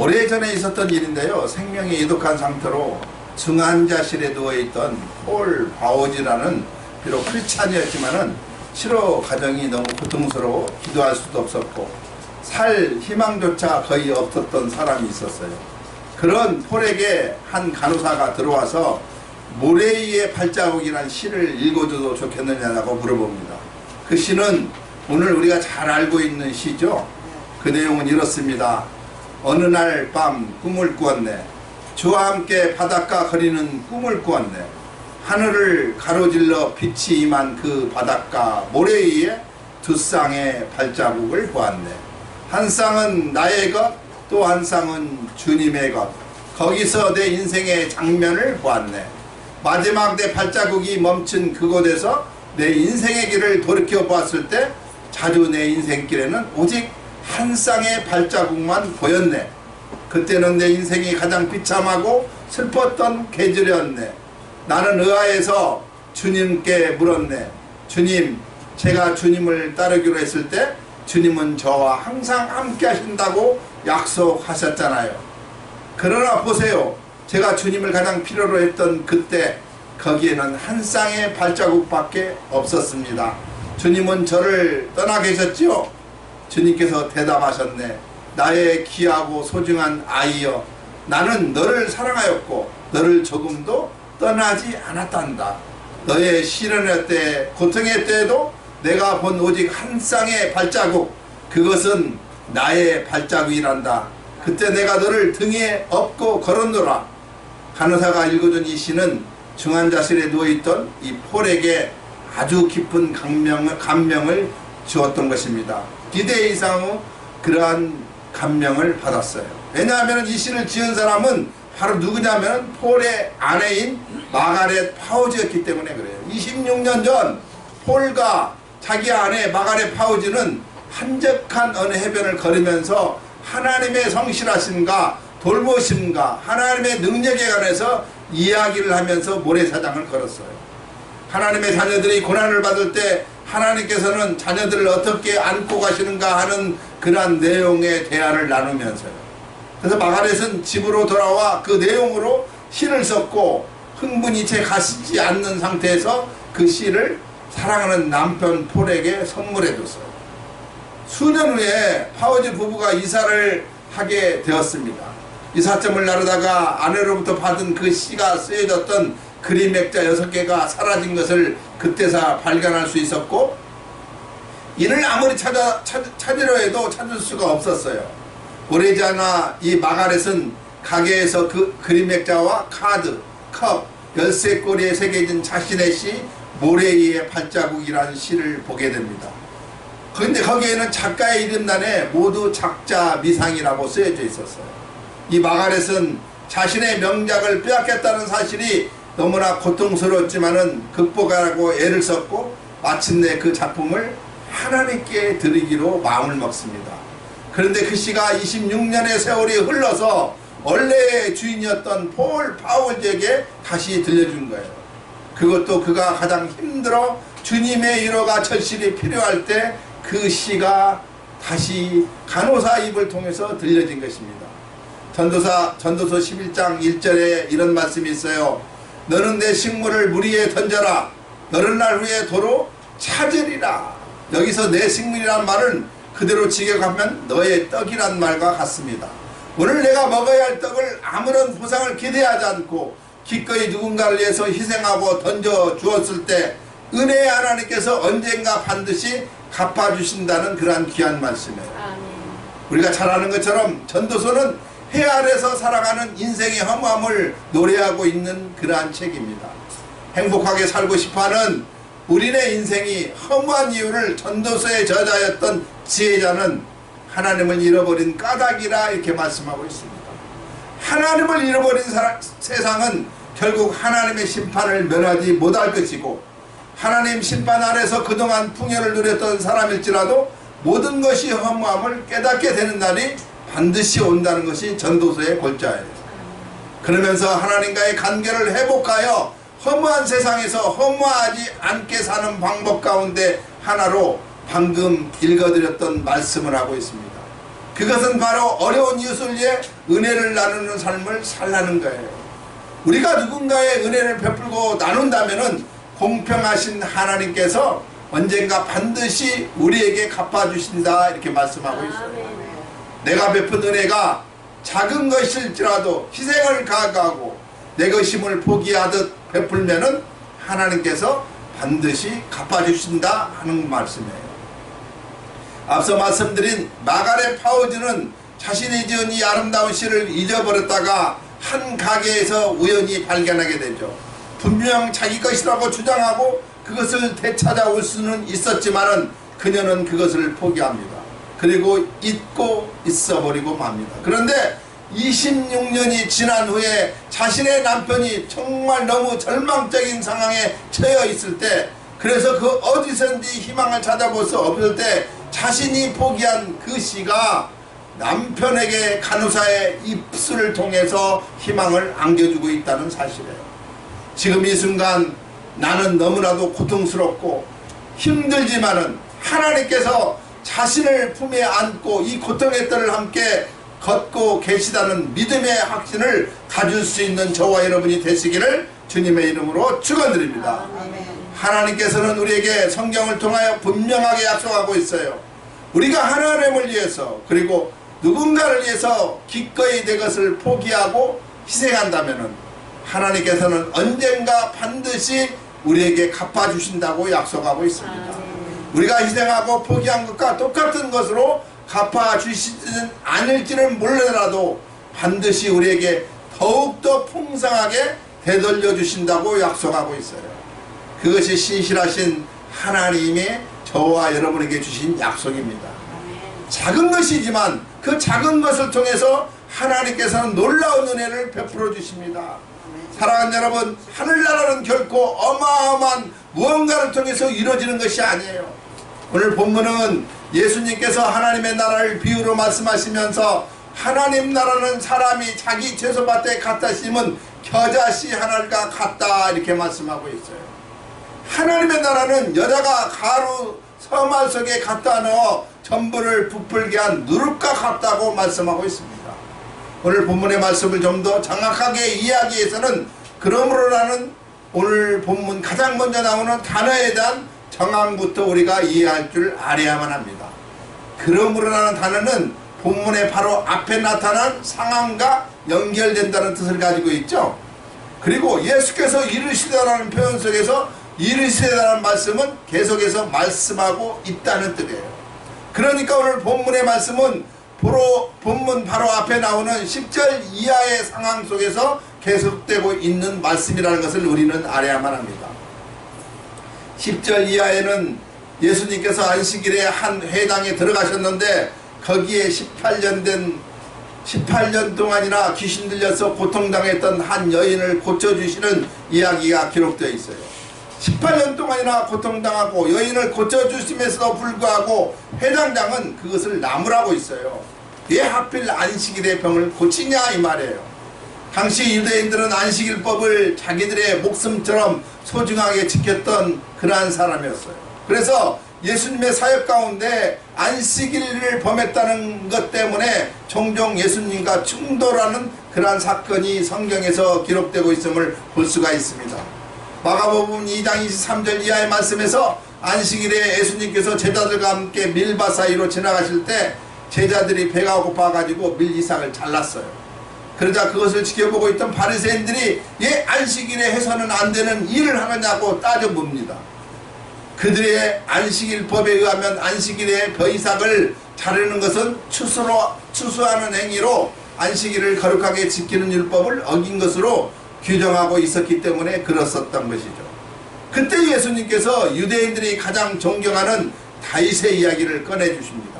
오래전에 있었던 일인데요. 생명이 이독한 상태로 중환자실에 누워있던 폴 바오지라는 비록 크리스찬이었지만은 치료 과정이 너무 고통스러워 기도할 수도 없었고 살 희망조차 거의 없었던 사람이 있었어요. 그런 폴에게 한 간호사가 들어와서 모레이의 발자국이라는 시를 읽어줘도 좋겠느냐고 물어봅니다. 그 시는 오늘 우리가 잘 알고 있는 시죠. 그 내용은 이렇습니다. 어느 날 밤 꿈을 꾸었네. 주와 함께 바닷가 거리는 꿈을 꾸었네. 하늘을 가로질러 빛이 임한 그 바닷가 모래 위에 두 쌍의 발자국을 보았네. 한 쌍은 나의 것, 또 한 쌍은 주님의 것. 거기서 내 인생의 장면을 보았네. 마지막 내 발자국이 멈춘 그곳에서 내 인생의 길을 돌이켜 보았을 때 자주 내 인생길에는 오직 한 쌍의 발자국만 보였네. 그때는 내 인생이 가장 비참하고 슬펐던 계절이었네. 나는 의아해서 주님께 물었네. 주님, 제가 주님을 따르기로 했을 때 주님은 저와 항상 함께 하신다고 약속하셨잖아요. 그러나 보세요. 제가 주님을 가장 필요로 했던 그때 거기에는 한 쌍의 발자국밖에 없었습니다. 주님은 저를 떠나 계셨지요? 주님께서 대답하셨네. 나의 귀하고 소중한 아이여, 나는 너를 사랑하였고 너를 조금도 떠나지 않았단다. 너의 시련의 때, 고통의 때에도 내가 본 오직 한 쌍의 발자국, 그것은 나의 발자국이란다. 그때 내가 너를 등에 업고 걸었노라. 간호사가 읽어준 이 시는 중환자실에 누워있던 이 폴에게 아주 깊은 감명을 주었던 것입니다. 기대 이상의 그러한 감명을 받았어요. 왜냐하면 이 시를 지은 사람은 바로 누구냐면 폴의 아내인 마가렛 파우즈였기 때문에 그래요. 26년 전 폴과 자기 아내 마가렛 파우즈는 한적한 어느 해변을 걸으면서 하나님의 성실하심과 돌보심과 하나님의 능력에 관해서 이야기를 하면서 모래사장을 걸었어요. 하나님의 자녀들이 고난을 받을 때 하나님께서는 자녀들을 어떻게 안고 가시는가 하는 그러한 내용의 대화를 나누면서요. 그래서 마가렛은 집으로 돌아와 그 내용으로 시를 썼고 흥분이 채 가시지 않는 상태에서 그 시를 사랑하는 남편 폴에게 선물해 줬어요. 수년 후에 파우즈 부부가 이사를 하게 되었습니다. 이삿짐을 나르다가 아내로부터 받은 그 시가 쓰여졌던 그림 액자 6개가 사라진 것을 그때서 발견할 수 있었고 이를 아무리 찾으려 해도 찾을 수가 없었어요. 오래지 않아 이 마가렛은 가게에서 그 그림 액자와 카드, 컵, 13꼬리에 새겨진 자신의 시 모래 위의 발자국이라는 시를 보게 됩니다. 그런데 거기에는 작가의 이름란에 모두 작자 미상이라고 쓰여져 있었어요. 이 마가렛은 자신의 명작을 빼앗겼다는 사실이 너무나 고통스러웠지만은 극복하라고 애를 썼고 마침내 그 작품을 하나님께 드리기로 마음을 먹습니다. 그런데 그 시가 26년의 세월이 흘러서 원래의 주인이었던 폴 파우즈에게 다시 들려준 거예요. 그것도 그가 가장 힘들어 주님의 위로가 절실히 필요할 때 그 시가 다시 간호사 입을 통해서 들려진 것입니다. 전도서 11장 1절에 이런 말씀이 있어요. 너는 내 식물을 물 위에 던져라. 너른 날 후에 도로 찾으리라. 여기서 내 식물이란 말은 그대로 직역하면 너의 떡이란 말과 같습니다. 오늘 내가 먹어야 할 떡을 아무런 보상을 기대하지 않고 기꺼이 누군가를 위해서 희생하고 던져 주었을 때 은혜의 하나님께서 언젠가 반드시 갚아주신다는 그러한 귀한 말씀이에요. 우리가 잘 아는 것처럼 전도서는 해 아래서 살아가는 인생의 허무함을 노래하고 있는 그러한 책입니다. 행복하게 살고 싶어하는 우리네 인생이 허무한 이유를 전도서의 저자였던 지혜자는 하나님을 잃어버린 까닭이라 이렇게 말씀하고 있습니다. 하나님을 잃어버린 세상은 결국 하나님의 심판을 면하지 못할 것이고 하나님 심판 아래서 그동안 풍요를 누렸던 사람일지라도 모든 것이 허무함을 깨닫게 되는 날이 반드시 온다는 것이 전도서의 골자예요. 그러면서 하나님과의 관계를 회복하여 허무한 세상에서 허무하지 않게 사는 방법 가운데 하나로 방금 읽어드렸던 말씀을 하고 있습니다. 그것은 바로 어려운 이웃을 위해 은혜를 나누는 삶을 살라는 거예요. 우리가 누군가의 은혜를 베풀고 나눈다면은 공평하신 하나님께서 언젠가 반드시 우리에게 갚아주신다 이렇게 말씀하고 있어요. 내가 베푼 은혜가 작은 것일지라도 희생을 가하고 내 것임을 포기하듯 베풀면은 하나님께서 반드시 갚아주신다 하는 말씀이에요. 앞서 말씀드린 마가렛 파우즈는 자신이 지은 이 아름다운 시를 잊어버렸다가 한 가게에서 우연히 발견하게 되죠. 분명 자기 것이라고 주장하고 그것을 되찾아올 수는 있었지만은 그녀는 그것을 포기합니다. 그리고 잊고 있어버리고 맙니다. 그런데 26년이 지난 후에 자신의 남편이 정말 너무 절망적인 상황에 처해 있을 때, 그래서 그 어디선지 희망을 찾아볼 수 없을 때 자신이 포기한 그 시가 남편에게 간호사의 입술을 통해서 희망을 안겨주고 있다는 사실이에요. 지금 이 순간 나는 너무나도 고통스럽고 힘들지만은 하나님께서 자신을 품에 안고 이 고통의 뜰을 함께 걷고 계시다는 믿음의 확신을 가질 수 있는 저와 여러분이 되시기를 주님의 이름으로 축원드립니다. 하나님께서는 우리에게 성경을 통하여 분명하게 약속하고 있어요. 우리가 하나님을 위해서 그리고 누군가를 위해서 기꺼이 내 것을 포기하고 희생한다면 하나님께서는 언젠가 반드시 우리에게 갚아주신다고 약속하고 있습니다. 우리가 희생하고 포기한 것과 똑같은 것으로 갚아주시지는 않을지는 몰라도 반드시 우리에게 더욱더 풍성하게 되돌려 주신다고 약속하고 있어요. 그것이 신실하신 하나님의 저와 여러분에게 주신 약속입니다. 작은 것이지만 그 작은 것을 통해서 하나님께서는 놀라운 은혜를 베풀어 주십니다. 사랑하는 여러분, 하늘나라는 결코 어마어마한 무언가를 통해서 이루어지는 것이 아니에요. 오늘 본문은 예수님께서 하나님의 나라를 비유로 말씀하시면서 하나님 나라는 사람이 자기 죄소밭에 갖다 심은 겨자씨 하나가 같다 이렇게 말씀하고 있어요. 하나님의 나라는 여자가 가루 서말 속에 갖다 넣어 전부를 부풀게 한 누룩과 같다고 말씀하고 있습니다. 오늘 본문의 말씀을 좀 더 정확하게 이해하기 위해서는 그러므로라는 오늘 본문 가장 먼저 나오는 단어에 대한 정황부터 우리가 이해할 줄 알아야만 합니다. 그러므로라는 단어는 본문의 바로 앞에 나타난 상황과 연결된다는 뜻을 가지고 있죠. 그리고 예수께서 이르시다라는 표현 속에서 이르시다라는 말씀은 계속해서 말씀하고 있다는 뜻이에요. 그러니까 오늘 본문의 말씀은 본문 바로 앞에 나오는 10절 이하의 상황 속에서 계속되고 있는 말씀이라는 것을 우리는 알아야만 합니다. 10절 이하에는 예수님께서 안식일에 한 회당에 들어가셨는데 거기에 18년 동안이나 귀신 들려서 고통당했던 한 여인을 고쳐주시는 이야기가 기록되어 있어요. 18년 동안이나 고통당하고 여인을 고쳐주심에도 불구하고 회당장은 그것을 나무라고 있어요. 왜 하필 안식일에 병을 고치냐 이 말이에요. 당시 유대인들은 안식일법을 자기들의 목숨처럼 소중하게 지켰던 그러한 사람이었어요. 그래서 예수님의 사역 가운데 안식일을 범했다는 것 때문에 종종 예수님과 충돌하는 그러한 사건이 성경에서 기록되고 있음을 볼 수가 있습니다. 마가복음 2장 23절 이하의 말씀에서 안식일에 예수님께서 제자들과 함께 밀밭 사이로 지나가실 때 제자들이 배가 고파가지고 밀이삭을 잘랐어요. 그러자 그것을 지켜보고 있던 바리새인들이 왜 안식일에 해서는 안 되는 일을 하느냐고 따져봅니다. 그들의 안식일법에 의하면 안식일에 벼이삭을 자르는 것은 추수하는 행위로 안식일을 거룩하게 지키는 율법을 어긴 것으로 규정하고 있었기 때문에 그랬었던 것이죠. 그때 예수님께서 유대인들이 가장 존경하는 다윗의 이야기를 꺼내주십니다.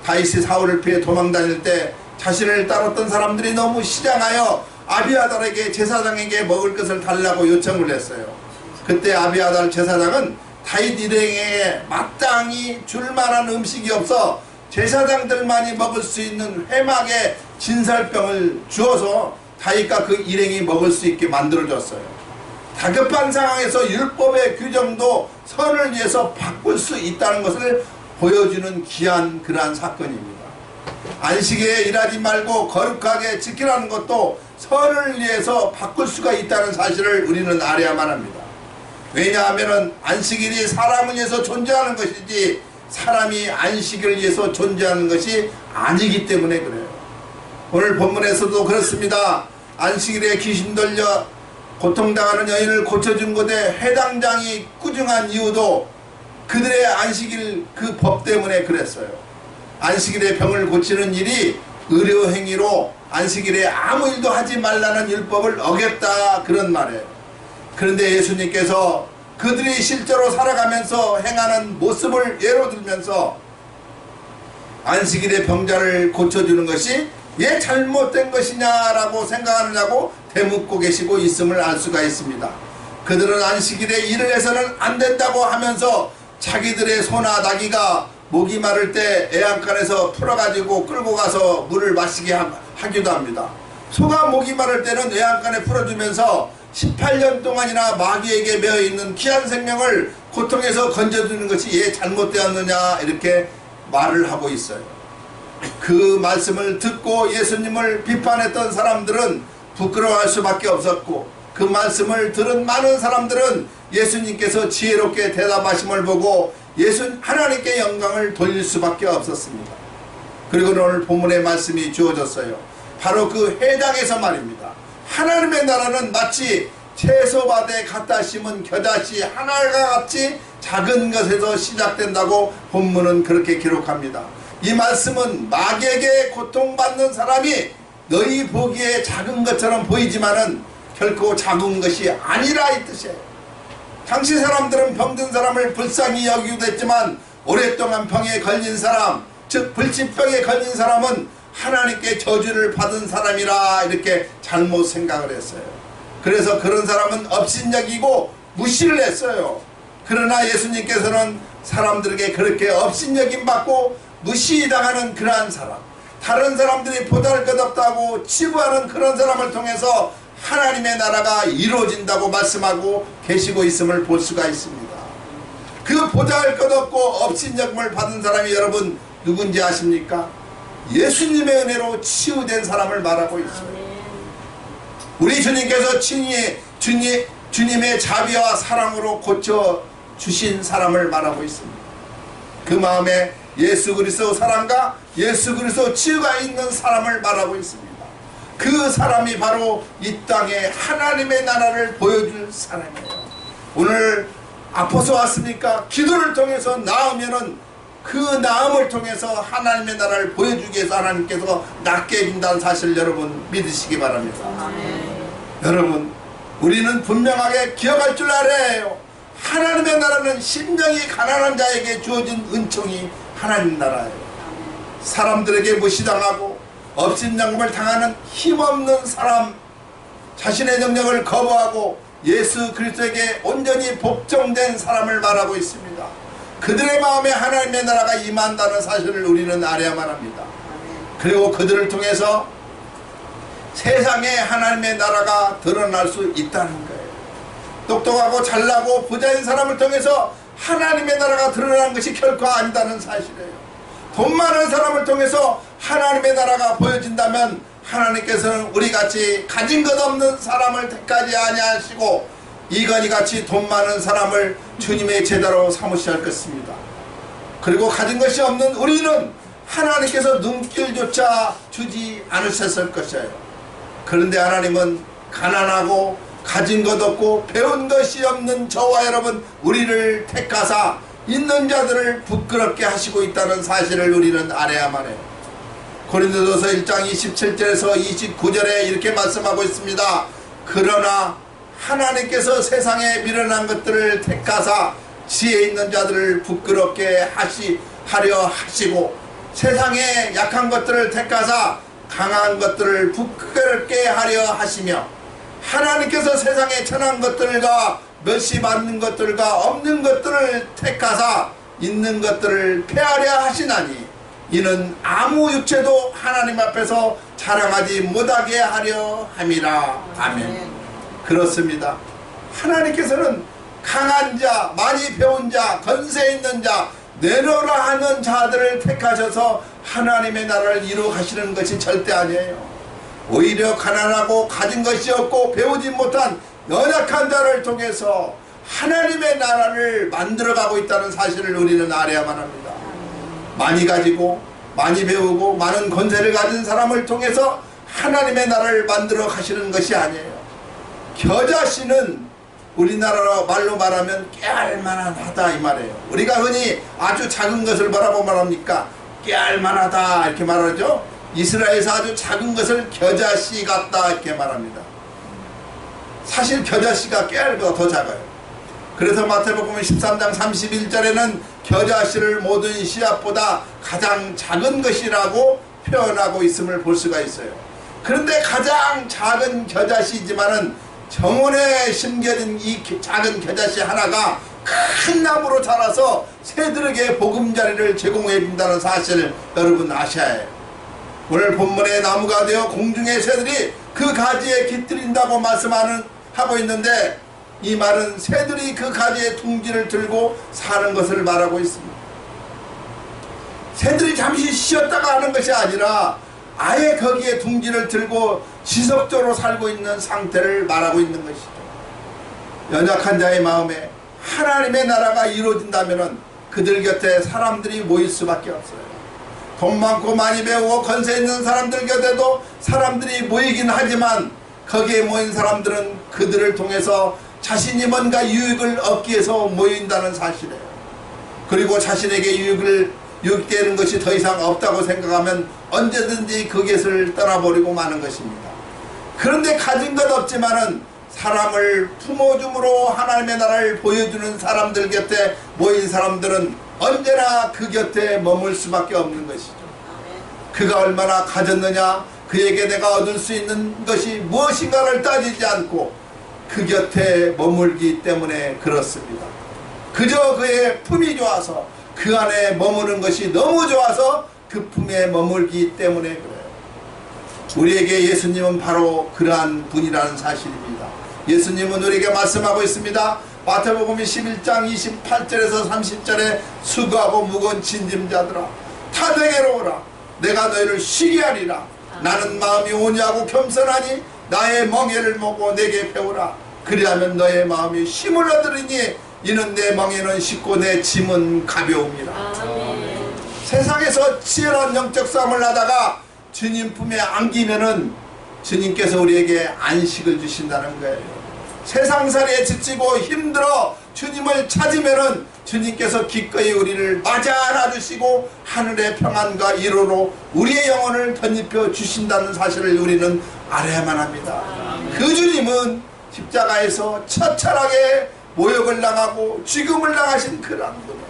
다윗이 사울을 피해 도망다닐 때 자신을 따랐던 사람들이 너무 시장하여 아비아달에게 제사장에게 먹을 것을 달라고 요청을 했어요. 그때 아비아달 제사장은 다윗 일행에게 마땅히 줄만한 음식이 없어 제사장들만이 먹을 수 있는 회막의 진설병을 주어서 다윗과 그 일행이 먹을 수 있게 만들어줬어요. 다급한 상황에서 율법의 규정도 선을 위해서 바꿀 수 있다는 것을 보여주는 귀한 그러한 사건입니다. 안식일에 일하지 말고 거룩하게 지키라는 것도 선을 위해서 바꿀 수가 있다는 사실을 우리는 알아야만 합니다. 왜냐하면 안식일이 사람을 위해서 존재하는 것이지 사람이 안식일을 위해서 존재하는 것이 아니기 때문에 그래요. 오늘 본문에서도 그렇습니다. 안식일에 귀신 들려 고통당하는 여인을 고쳐준 곳에 해당장이 꾸중한 이유도 그들의 안식일 그 법 때문에 그랬어요. 안식일에 병을 고치는 일이 의료행위로 안식일에 아무 일도 하지 말라는 율법을 어겼다, 그런 말이에요. 그런데 예수님께서 그들이 실제로 살아가면서 행하는 모습을 예로 들면서 안식일에 병자를 고쳐주는 것이 왜 잘못된 것이냐라고 생각하느냐고 대묻고 계시고 있음을 알 수가 있습니다. 그들은 안식일에 일을 해서는 안 된다고 하면서 자기들의 소나 나귀가 목이 마를 때 애양간에서 풀어가지고 끌고 가서 물을 마시게 하기도 합니다. 소가 목이 마를 때는 애양간에 풀어주면서 18년 동안이나 마귀에게 매어있는 귀한 생명을 고통에서 건져주는 것이 왜 잘못되었느냐 이렇게 말을 하고 있어요. 그 말씀을 듣고 예수님을 비판했던 사람들은 부끄러워할 수밖에 없었고, 그 말씀을 들은 많은 사람들은 예수님께서 지혜롭게 대답하심을 보고 하나님께 영광을 돌릴 수밖에 없었습니다. 그리고 오늘 본문의 말씀이 주어졌어요. 바로 그 회당에서 말입니다. 하나님의 나라는 마치 채소밭에 갖다 심은 겨자씨 하나가 같이 작은 것에서 시작된다고 본문은 그렇게 기록합니다. 이 말씀은 마귀에게 고통받는 사람이 너희 보기에 작은 것처럼 보이지만은 결코 작은 것이 아니라 이 뜻이에요. 당시 사람들은 병든 사람을 불쌍히 여기기도 했지만 오랫동안 병에 걸린 사람, 즉 불치병에 걸린 사람은 하나님께 저주를 받은 사람이라 이렇게 잘못 생각을 했어요. 그래서 그런 사람은 업신여기고 무시를 했어요. 그러나 예수님께서는 사람들에게 그렇게 업신여김 받고 무시당하는 그러한 사람, 다른 사람들이 보잘것없다고 치부하는 그런 사람을 통해서 하나님의 나라가 이루어진다고 말씀하고 계시고 있음을 볼 수가 있습니다. 그 보잘것없고 업신여김을 받은 사람이 여러분 누군지 아십니까? 예수님의 은혜로 치유된 사람을 말하고 있어요. 우리 주님께서 주님의 자비와 사랑으로 고쳐주신 사람을 말하고 있습니다. 그 마음에 예수 그리스도 사랑과 예수 그리스도 치유가 있는 사람을 말하고 있습니다. 그 사람이 바로 이 땅에 하나님의 나라를 보여줄 사람이에요. 오늘 아파서 왔습니까? 기도를 통해서 나으면은 그 나음을 통해서 하나님의 나라를 보여주기 위해서 하나님께서 낫게 해준다는 사실을 여러분 믿으시기 바랍니다. 여러분, 우리는 분명하게 기억할 줄 알아야 해요. 하나님의 나라는 심령이 가난한 자에게 주어진 은총이 하나님 나라예요. 사람들에게 무시당하고 업신여김을 당하는 힘없는 사람, 자신의 능력을 거부하고 예수 그리스도에게 온전히 복종된 사람을 말하고 있습니다. 그들의 마음에 하나님의 나라가 임한다는 사실을 우리는 알아야만 합니다. 그리고 그들을 통해서 세상에 하나님의 나라가 드러날 수 있다는 거예요. 똑똑하고 잘나고 부자인 사람을 통해서 하나님의 나라가 드러나는 것이 결코 아니다는 사실이에요. 돈 많은 사람을 통해서 하나님의 나라가 보여진다면 하나님께서는 우리같이 가진 것 없는 사람을 택하지 아니하시고 이건희같이 돈 많은 사람을 주님의 제자로 삼으셔야 할 것입니다. 그리고 가진 것이 없는 우리는 하나님께서 눈길조차 주지 않으셨을 것이에요. 그런데 하나님은 가난하고 가진 것 없고 배운 것이 없는 저와 여러분 우리를 택하사 있는 자들을 부끄럽게 하시고 있다는 사실을 우리는 알아야만 해요. 고린도전서 1장 27절에서 29절에 이렇게 말씀하고 있습니다. 그러나 하나님께서 세상에 미련한 것들을 택하사 지혜 있는 자들을 부끄럽게 하려 하시고 세상에 약한 것들을 택하사 강한 것들을 부끄럽게 하려 하시며 하나님께서 세상에 천한 것들과 멸시받는 것들과 없는 것들을 택하사 있는 것들을 폐하려 하시나니 이는 아무 육체도 하나님 앞에서 자랑하지 못하게 하려 함이라. 아멘. 그렇습니다. 하나님께서는 강한 자, 많이 배운 자, 건세 있는 자, 내려라 하는 자들을 택하셔서 하나님의 나라를 이루어 가시는 것이 절대 아니에요. 오히려 가난하고 가진 것이 없고 배우지 못한 연약한 자를 통해서 하나님의 나라를 만들어가고 있다는 사실을 우리는 알아야만 합니다. 많이 가지고 많이 배우고 많은 권세를 가진 사람을 통해서 하나님의 나라를 만들어 가시는 것이 아니에요. 겨자씨는 우리나라 말로 말하면 깨알만하다 이 말이에요. 우리가 흔히 아주 작은 것을 뭐라고 말합니까? 깨알만하다 이렇게 말하죠. 이스라엘에서 아주 작은 것을 겨자씨 같다 이렇게 말합니다. 사실 겨자씨가 깨알보다 더 작아요. 그래서 마태복음 13장 31절에는 겨자씨를 모든 씨앗보다 가장 작은 것이라고 표현하고 있음을 볼 수가 있어요. 그런데 가장 작은 겨자씨지만은 정원에 심겨진 이 작은 겨자씨 하나가 큰 나무로 자라서 새들에게 보금자리를 제공해 준다는 사실을 여러분 아셔야 해요. 오늘 본문의 나무가 되어 공중의 새들이 그 가지에 깃들인다고 하고 있는데, 이 말은 새들이 그 가지에 둥지를 들고 사는 것을 말하고 있습니다. 새들이 잠시 쉬었다가 하는 것이 아니라 아예 거기에 둥지를 들고 지속적으로 살고 있는 상태를 말하고 있는 것이죠. 연약한 자의 마음에 하나님의 나라가 이루어진다면 그들 곁에 사람들이 모일 수밖에 없어요. 돈 많고 많이 배우고 권세 있는 사람들 곁에도 사람들이 모이긴 하지만 거기에 모인 사람들은 그들을 통해서 자신이 뭔가 유익을 얻기 위해서 모인다는 사실이에요. 그리고 자신에게 유익되는 것이 더 이상 없다고 생각하면 언제든지 그 것을 떠나버리고 마는 것입니다. 그런데 가진 것 없지만은 사람을 품어줌으로 하나님의 나라를 보여주는 사람들 곁에 모인 사람들은 언제나 그 곁에 머물 수밖에 없는 것이죠. 그가 얼마나 가졌느냐, 그에게 내가 얻을 수 있는 것이 무엇인가를 따지지 않고 그 곁에 머물기 때문에 그렇습니다. 그저 그의 품이 좋아서 그 안에 머무는 것이 너무 좋아서 그 품에 머물기 때문에 그래요. 우리에게 예수님은 바로 그러한 분이라는 사실입니다. 예수님은 우리에게 말씀하고 있습니다. 마태복음 11장 28절에서 30절에 수고하고 무거운 짐짐자들아 다 내게로 오라. 내가 너희를 쉬게 하리라. 나는 마음이 온유하고 겸손하니 나의 멍에를 먹고 내게 배우라. 그리하면 너의 마음이 쉼을 얻으리니 이는 내 멍에는 쉽고 내 짐은 가벼움이라. 세상에서 치열한 영적 싸움을 하다가 주님 품에 안기면은 주님께서 우리에게 안식을 주신다는 거예요. 세상살이에 지치고 힘들어 주님을 찾으면은 주님께서 기꺼이 우리를 맞아 안아주시고 하늘의 평안과 위로로 우리의 영혼을 덧입혀 주신다는 사실을 우리는 알아야만 합니다. 그 주님은 십자가에서 처참하게 모욕을 당하고 죽음을 당하신 그런 분이에요.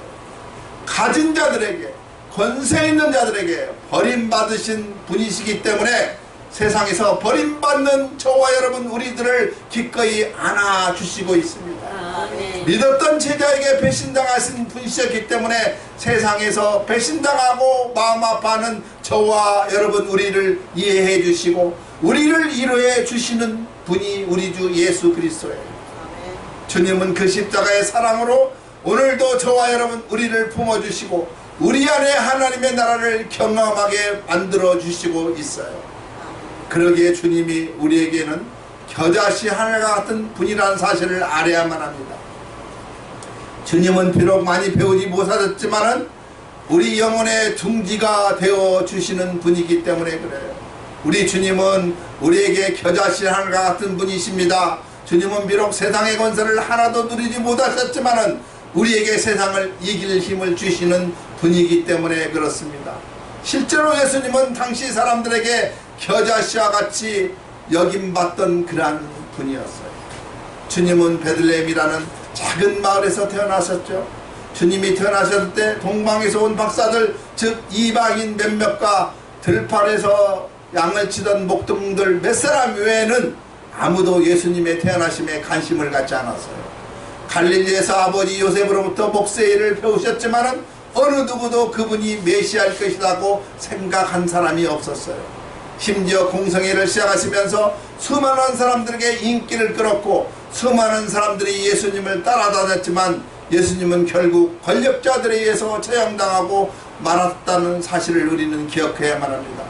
가진 자들에게, 권세 있는 자들에게 버림받으신 분이시기 때문에 세상에서 버림받는 저와 여러분 우리들을 기꺼이 안아주시고 있습니다. 믿었던 제자에게 배신당하신 분이셨기 때문에 세상에서 배신당하고 마음 아파하는 저와 여러분 우리를 이해해 주시고 우리를 위로해 주시는 분이 우리 주 예수 그리스도예요. 주님은 그 십자가의 사랑으로 오늘도 저와 여러분 우리를 품어주시고 우리 안에 하나님의 나라를 경험하게 만들어 주시고 있어요. 그러기에 주님이 우리에게는 겨자씨 하나가 같은 분이라는 사실을 알아야만 합니다. 주님은 비록 많이 배우지 못하셨지만은 우리 영혼의 둥지가 되어 주시는 분이기 때문에 그래요. 우리 주님은 우리에게 겨자씨 하나가 같은 분이십니다. 주님은 비록 세상의 권세를 하나도 누리지 못하셨지만은 우리에게 세상을 이길 힘을 주시는 분이기 때문에 그렇습니다. 실제로 예수님은 당시 사람들에게 겨자씨와 같이 여김받던 그러한 분이었어요. 주님은 베들레헴이라는 작은 마을에서 태어나셨죠. 주님이 태어나셨을 때 동방에서 온 박사들, 즉 이방인 몇몇과 들판에서 양을 치던 목동들 몇 사람 외에는 아무도 예수님의 태어나심에 관심을 갖지 않았어요. 갈릴리에서 아버지 요셉으로부터 목세의 일을 배우셨지만은 어느 누구도 그분이 메시아일 것이라고 생각한 사람이 없었어요. 심지어 공성회를 시작하시면서 수많은 사람들에게 인기를 끌었고 수많은 사람들이 예수님을 따라다녔지만 예수님은 결국 권력자들에 의해서 처형당하고 말았다는 사실을 우리는 기억해야만 합니다.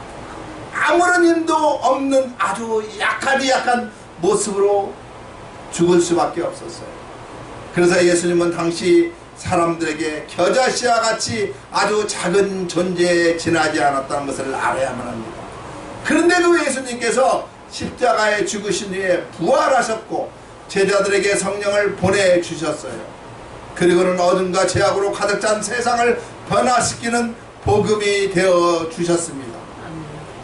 아무런 힘도 없는 아주 약한 모습으로 죽을 수밖에 없었어요. 그래서 예수님은 당시 사람들에게 겨자씨와 같이 아주 작은 존재에 지나지 않았다는 것을 알아야만 합니다. 그런데도 예수님께서 십자가에 죽으신 후에 부활하셨고 제자들에게 성령을 보내주셨어요. 그리고는 어둠과 죄악으로 가득 찬 세상을 변화시키는 복음이 되어 주셨습니다.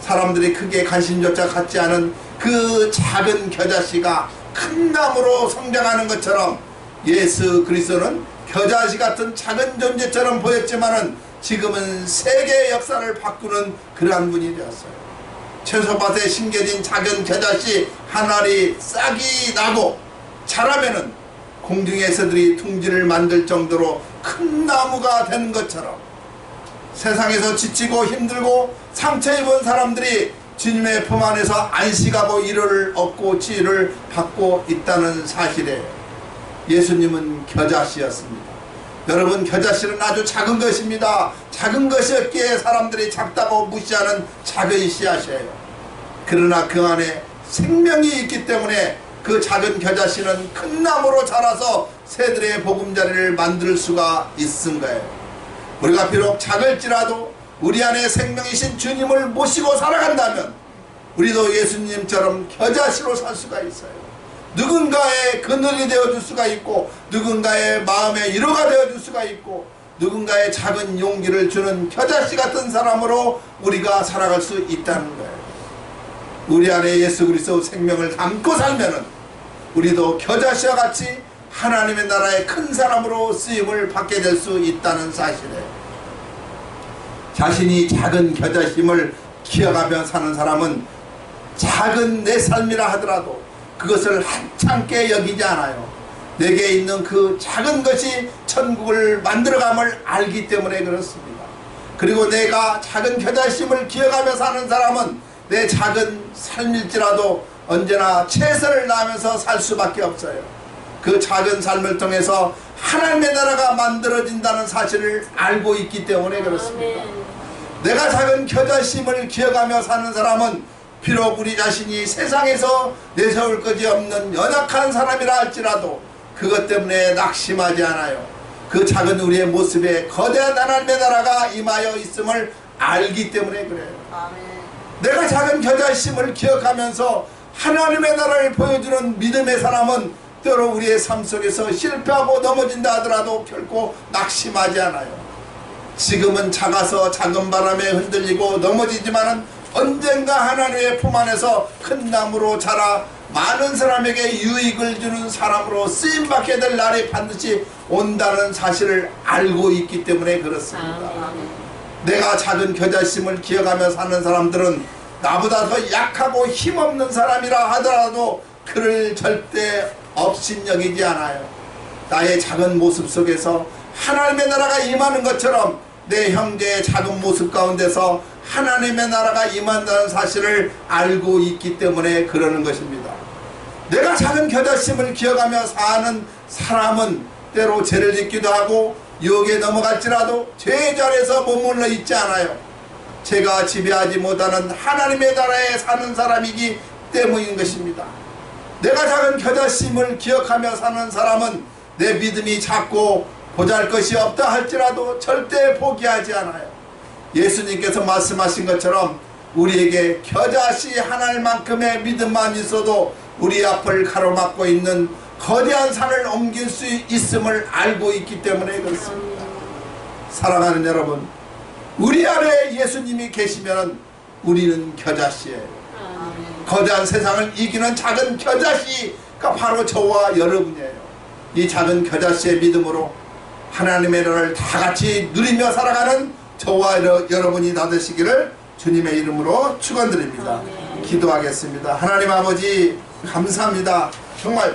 사람들이 크게 관심조차 갖지 않은 그 작은 겨자씨가 큰 나무로 성장하는 것처럼 예수 그리스도는 겨자씨 같은 작은 존재처럼 보였지만은 지금은 세계의 역사를 바꾸는 그러한 분이 되었어요. 채소밭에 심겨진 작은 겨자씨 한 알이 싹이 나고 자라면은 공중의 새들이 둥지를 만들 정도로 큰 나무가 되는 것처럼 세상에서 지치고 힘들고 상처 입은 사람들이 주님의 품 안에서 안식하고 위로를 얻고 치유를 받고 있다는 사실에 예수님은 겨자씨였습니다. 여러분, 겨자씨는 아주 작은 것입니다. 작은 것이었기에 사람들이 작다고 무시하는 작은 씨앗이에요. 그러나 그 안에 생명이 있기 때문에 그 작은 겨자씨는 큰 나무로 자라서 새들의 보금자리를 만들 수가 있은 거예요. 우리가 비록 작을지라도 우리 안에 생명이신 주님을 모시고 살아간다면 우리도 예수님처럼 겨자씨로 살 수가 있어요. 누군가의 그늘이 되어줄 수가 있고 누군가의 마음의 위로가 되어줄 수가 있고 누군가의 작은 용기를 주는 겨자씨 같은 사람으로 우리가 살아갈 수 있다는 거예요. 우리 안에 예수 그리스도 생명을 담고 살면은 우리도 겨자씨와 같이 하나님의 나라의 큰 사람으로 쓰임을 받게 될 수 있다는 사실에 자신이 작은 겨자씨임을 기억하며 사는 사람은 작은 내 삶이라 하더라도 그것을 하찮게 여기지 않아요. 내게 있는 그 작은 것이 천국을 만들어감을 알기 때문에 그렇습니다. 그리고 내가 작은 겨자씨임을 기억하며 사는 사람은 내 작은 삶일지라도 언제나 최선을 다하면서 살 수밖에 없어요. 그 작은 삶을 통해서 하나님의 나라가 만들어진다는 사실을 알고 있기 때문에 그렇습니다. 내가 작은 겨자씨임을 기억하며 사는 사람은 비록 우리 자신이 세상에서 내세울 것이 없는 연약한 사람이라 할지라도 그것 때문에 낙심하지 않아요. 그 작은 우리의 모습에 거대한 하나님의 나라가 임하여 있음을 알기 때문에 그래요. 내가 작은 겨자씨임을 기억하면서 하나님의 나라를 보여주는 믿음의 사람은 때로 우리의 삶 속에서 실패하고 넘어진다 하더라도 결코 낙심하지 않아요. 지금은 작아서 작은 바람에 흔들리고 넘어지지만은 언젠가 하나님의 품 안에서 큰 나무로 자라 많은 사람에게 유익을 주는 사람으로 쓰임받게 될 날이 반드시 온다는 사실을 알고 있기 때문에 그렇습니다. 내가 작은 겨자씨임을 기억하며 사는 사람들은 나보다 더 약하고 힘없는 사람이라 하더라도 그를 절대 업신여기지 않아요. 나의 작은 모습 속에서 하나님의 나라가 임하는 것처럼 내 형제의 작은 모습 가운데서 하나님의 나라가 임한다는 사실을 알고 있기 때문에 그러는 것입니다. 내가 작은 겨자씨임을 기억하며 사는 사람은 때로 죄를 짓기도 하고 유혹에 넘어갈지라도 죄의 자리에서 머물러 있지 않아요. 죄가 지배하지 못하는 하나님의 나라에 사는 사람이기 때문인 것입니다. 내가 작은 겨자씨임을 기억하며 사는 사람은 내 믿음이 작고 보잘것이 없다 할지라도 절대 포기하지 않아요. 예수님께서 말씀하신 것처럼 우리에게 겨자씨 하나만큼의 믿음만 있어도 우리 앞을 가로막고 있는 거대한 산을 옮길 수 있음을 알고 있기 때문에 그렇습니다. 사랑하는 여러분, 우리 안에 예수님이 계시면 우리는 겨자씨예요. 거대한 세상을 이기는 작은 겨자씨가 바로 저와 여러분이에요. 이 작은 겨자씨의 믿음으로 하나님의 나라를 다 같이 누리며 살아가는 저와 여러분이 다 되시기를 주님의 이름으로 축원드립니다. 기도하겠습니다. 하나님 아버지 감사합니다. 정말